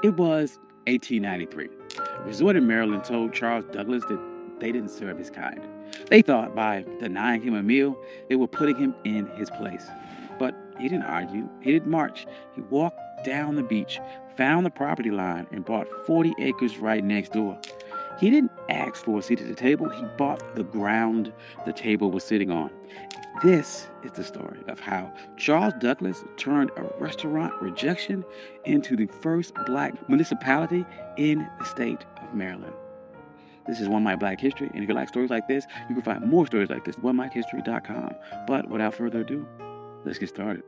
It was 1893. A resort in Maryland told Charles Douglas that they didn't serve his kind. They thought by denying him a meal, they were putting him in his place. But he didn't argue. He didn't march. He walked down the beach, found the property line, and bought 40 acres right next door. He didn't ask for a seat at the table. He bought the ground the table was sitting on. This is the story of how Charles Douglas turned a restaurant rejection into the first black municipality in the state of Maryland. This is One Mic Black History, and if you like stories like this, you can find more stories like this at onemichistory.com. But without further ado, let's get started.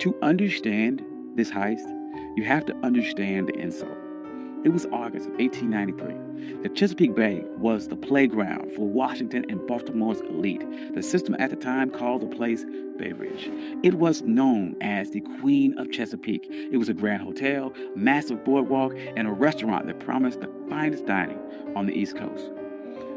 To understand this heist, you have to understand the insult. It was August of 1893. The Chesapeake Bay was the playground for Washington and Baltimore's elite. The system at the time called the place Bay Ridge. It was known as the Queen of Chesapeake. It was a grand hotel, massive boardwalk, and a restaurant that promised the finest dining on the East Coast.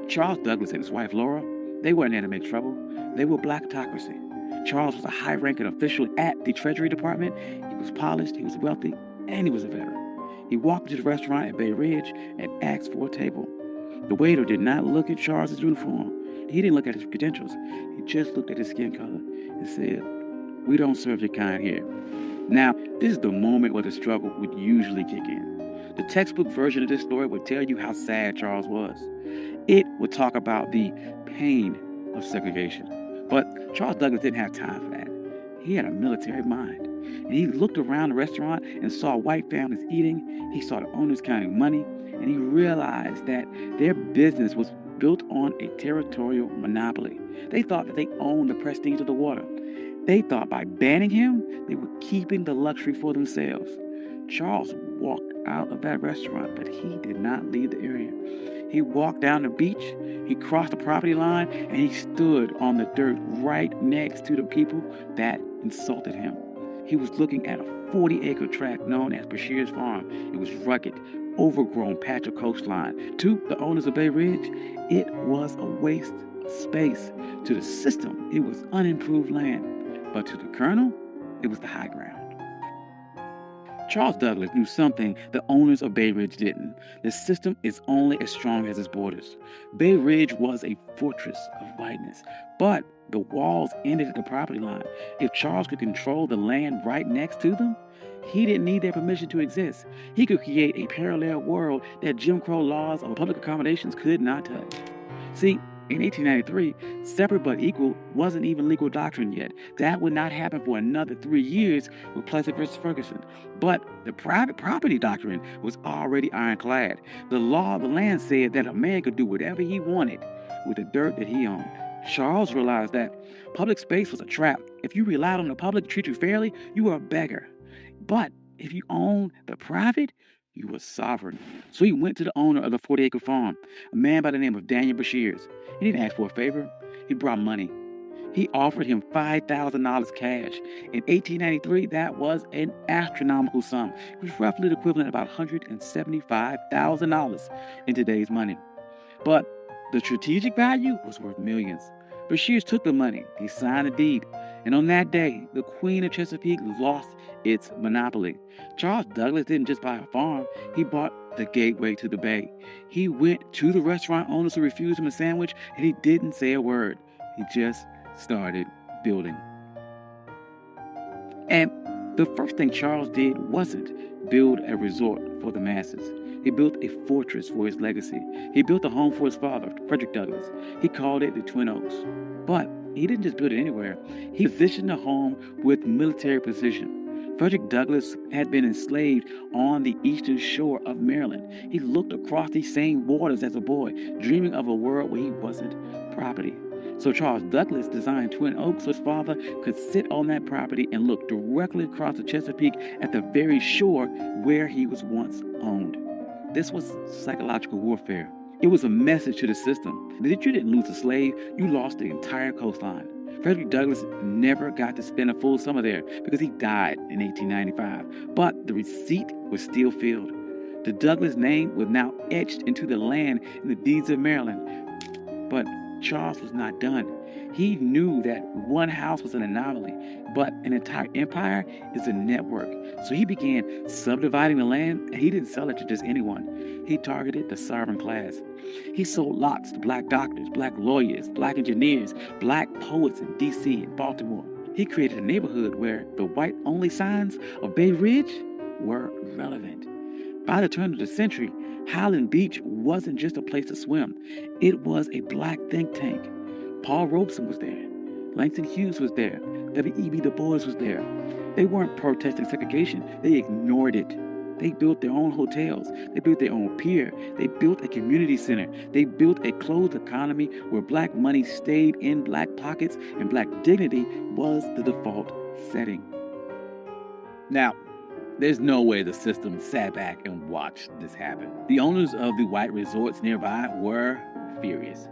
Charles Douglas and his wife Laura, they weren't there to make trouble. They were blackocracy. Charles was a high-ranking official at the Treasury Department. He was polished, he was wealthy, and he was a veteran. He walked to the restaurant at Bay Ridge and asked for a table. The waiter did not look at Charles's uniform. He didn't look at his credentials. He just looked at his skin color and said, "We don't serve your kind here." Now, this is the moment where the struggle would usually kick in. The textbook version of this story would tell you how sad Charles was. It would talk about the pain of segregation. But Charles Douglas didn't have time for that. He had a military mind. And he looked around the restaurant and saw white families eating. He saw the owners counting money. And he realized that their business was built on a territorial monopoly. They thought that they owned the prestige of the water. They thought by banning him, they were keeping the luxury for themselves. Charles walked out of that restaurant, but he did not leave the area. He walked down the beach, he crossed the property line, and he stood on the dirt right next to the people that insulted him. He was looking at a 40-acre tract known as Bashir's Farm. It was rugged, overgrown patch of coastline. To the owners of Bay Ridge, it was a waste of space. To the system, it was unimproved land. But to the Colonel, it was the high ground. Charles Douglas knew something the owners of Bay Ridge didn't. The system is only as strong as its borders. Bay Ridge was a fortress of whiteness, but the walls ended at the property line. If Charles could control the land right next to them, he didn't need their permission to exist. He could create a parallel world that Jim Crow laws of public accommodations could not touch. See, in 1893, separate but equal wasn't even legal doctrine yet. That would not happen for another 3 years with Plessy versus Ferguson. But the private property doctrine was already ironclad. The law of the land said that a man could do whatever he wanted with the dirt that he owned. Charles realized that public space was a trap. If you relied on the public to treat you fairly, you were a beggar. But if you owned the private, you were sovereign. So he went to the owner of the 40-acre farm, a man by the name of Daniel Bashirs. He didn't ask for a favor. He brought money. He offered him $5,000 cash. In 1893, that was an astronomical sum. It was roughly the equivalent of about $175,000 in today's money. But the strategic value was worth millions. Bashirs took the money. He signed the deed. And on that day, the Queen of Chesapeake lost its monopoly. Charles Douglas didn't just buy a farm. He bought the gateway to the bay. He went to the restaurant owners who refused him a sandwich, and he didn't say a word. He just started building. And the first thing Charles did wasn't build a resort for the masses. He built a fortress for his legacy. He built a home for his father, Frederick Douglass. He called it the Twin Oaks. But he didn't just build it anywhere. He positioned the home with military precision. Frederick Douglass had been enslaved on the eastern shore of Maryland. He looked across these same waters as a boy, dreaming of a world where he wasn't property. So Charles Douglas designed Twin Oaks so his father could sit on that property and look directly across the Chesapeake at the very shore where he was once owned. This was psychological warfare. It was a message to the system that if you didn't lose a slave, you lost the entire coastline. Frederick Douglass never got to spend a full summer there because he died in 1895, but the receipt was still filled. The Douglass name was now etched into the land in the deeds of Maryland. But Charles was not done. He knew that one house was an anomaly. but an entire empire is a network. So he began subdividing the land, and he didn't sell it to just anyone. He targeted the sovereign class. He sold lots to black doctors, black lawyers, black engineers, black poets in D.C. and Baltimore. He created a neighborhood where the white-only signs of Bay Ridge were relevant. By the turn of the century, Highland Beach wasn't just a place to swim. It was a black think tank. Paul Robeson was there. Langston Hughes was there. W.E.B. Du Bois was there. They weren't protesting segregation. They ignored it. They built their own hotels. They built their own pier. They built a community center. They built a closed economy where black money stayed in black pockets and black dignity was the default setting. Now, there's no way the system sat back and watched this happen. The owners of the white resorts nearby were furious.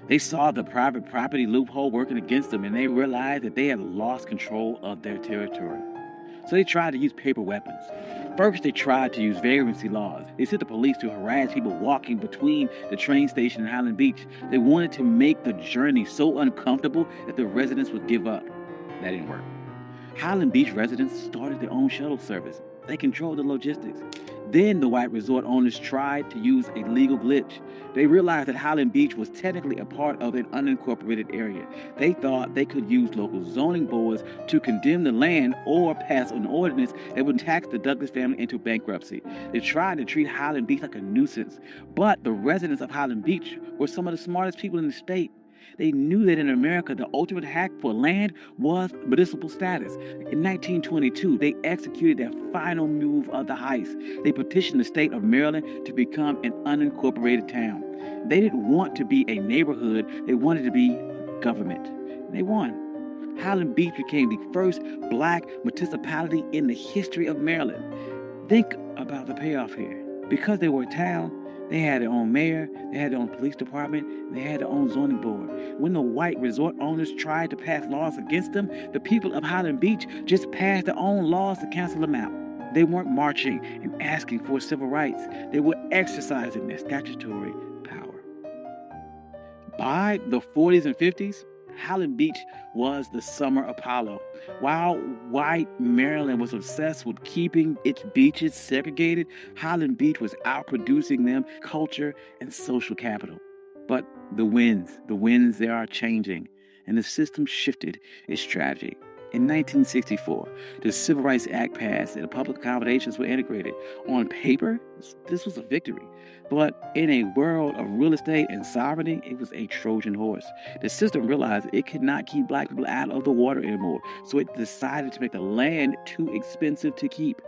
They saw the private property loophole working against them, and they realized that they had lost control of their territory. So they tried to use paper weapons. First, they tried to use vibrancy laws. They sent the police to harass people walking between the train station and Highland Beach. They wanted to make the journey so uncomfortable that the residents would give up. That didn't work. Highland Beach residents started their own shuttle service. They controlled the logistics. Then the white resort owners tried to use a legal glitch. They realized that Highland Beach was technically a part of an unincorporated area. They thought they could use local zoning boards to condemn the land or pass an ordinance that would tax the Douglas family into bankruptcy. They tried to treat Highland Beach like a nuisance, but the residents of Highland Beach were some of the smartest people in the state. They knew that in America, the ultimate hack for land was municipal status. In 1922, they executed their final move of the heist. They petitioned the state of Maryland to become an unincorporated town. They didn't want to be a neighborhood. They wanted to be government. They won. Highland Beach became the first black municipality in the history of Maryland. Think about the payoff here. Because they were a town, they had their own mayor, they had their own police department, they had their own zoning board. When the white resort owners tried to pass laws against them, the people of Highland Beach just passed their own laws to cancel them out. They weren't marching and asking for civil rights. They were exercising their statutory power. By the 40s and 50s, Highland Beach was the summer Apollo. While white Maryland was obsessed with keeping its beaches segregated, Highland Beach was outproducing them culture and social capital. But the winds they are changing, and the system shifted its strategy. In 1964, the Civil Rights Act passed and the public accommodations were integrated. On paper, this was a victory. But in a world of real estate and sovereignty, it was a Trojan horse. The system realized it could not keep black people out of the water anymore, so it decided to make the land too expensive to keep.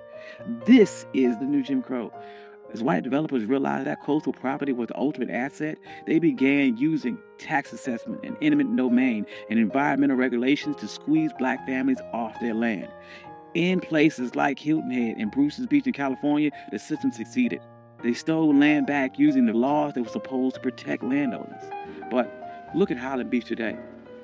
This is the new Jim Crow. As white developers realized that coastal property was the ultimate asset, they began using tax assessment and eminent domain and environmental regulations to squeeze black families off their land. In places like Hilton Head and Bruce's Beach in California, the system succeeded. They stole land back using the laws that were supposed to protect landowners. But look at Highland Beach today.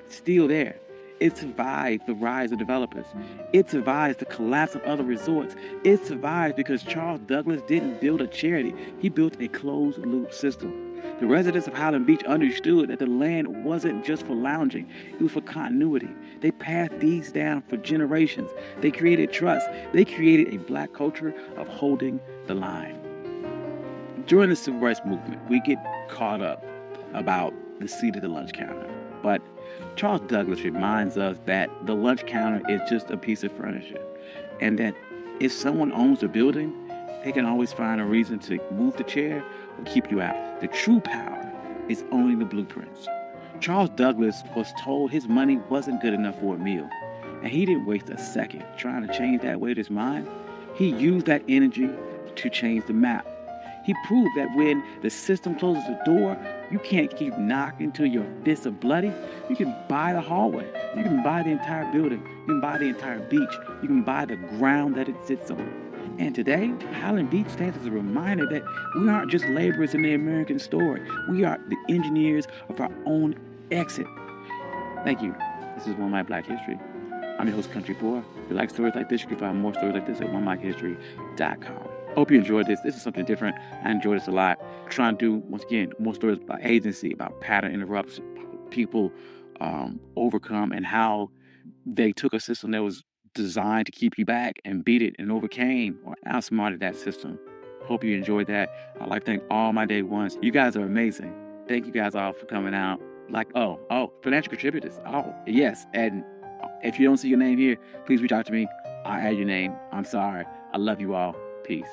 It's still there. It survived the rise of developers. It survives the collapse of other resorts. It survives because Charles Douglas didn't build a charity. He built a closed-loop system. The residents of Highland Beach understood that the land wasn't just for lounging. It was for continuity. They passed these down for generations. They created trust. They created a black culture of holding the line. During the Civil Rights Movement, we get caught up about the seat at the lunch counter. But Charles Douglas reminds us that the lunch counter is just a piece of furniture, and that if someone owns a building, they can always find a reason to move the chair or keep you out. The true power is owning the blueprints. Charles Douglas was told his money wasn't good enough for a meal, and he didn't waste a second trying to change that way of his mind. He used that energy to change the map. He proved that when the system closes the door, you can't keep knocking till your fists are bloody. You can buy the hallway. You can buy the entire building. You can buy the entire beach. You can buy the ground that it sits on. And today, Highland Beach stands as a reminder that we aren't just laborers in the American story. We are the engineers of our own exit. Thank you. This is One Mic Black History. I'm your host, Country Boy. If you like stories like this, you can find more stories like this at OneMicHistory.com. Hope you enjoyed this. This is something different. I enjoyed this a lot. Trying to do, once again, more stories about agency, about pattern interrupts, people overcome, and how they took a system that was designed to keep you back and beat it and overcame or outsmarted that system. Hope you enjoyed that. I'd like to thank all my day ones. You guys are amazing. Thank you guys all for coming out. Financial contributors. Oh, yes. And if you don't see your name here, please reach out to me. I'll add your name. I'm sorry. I love you all. Peace.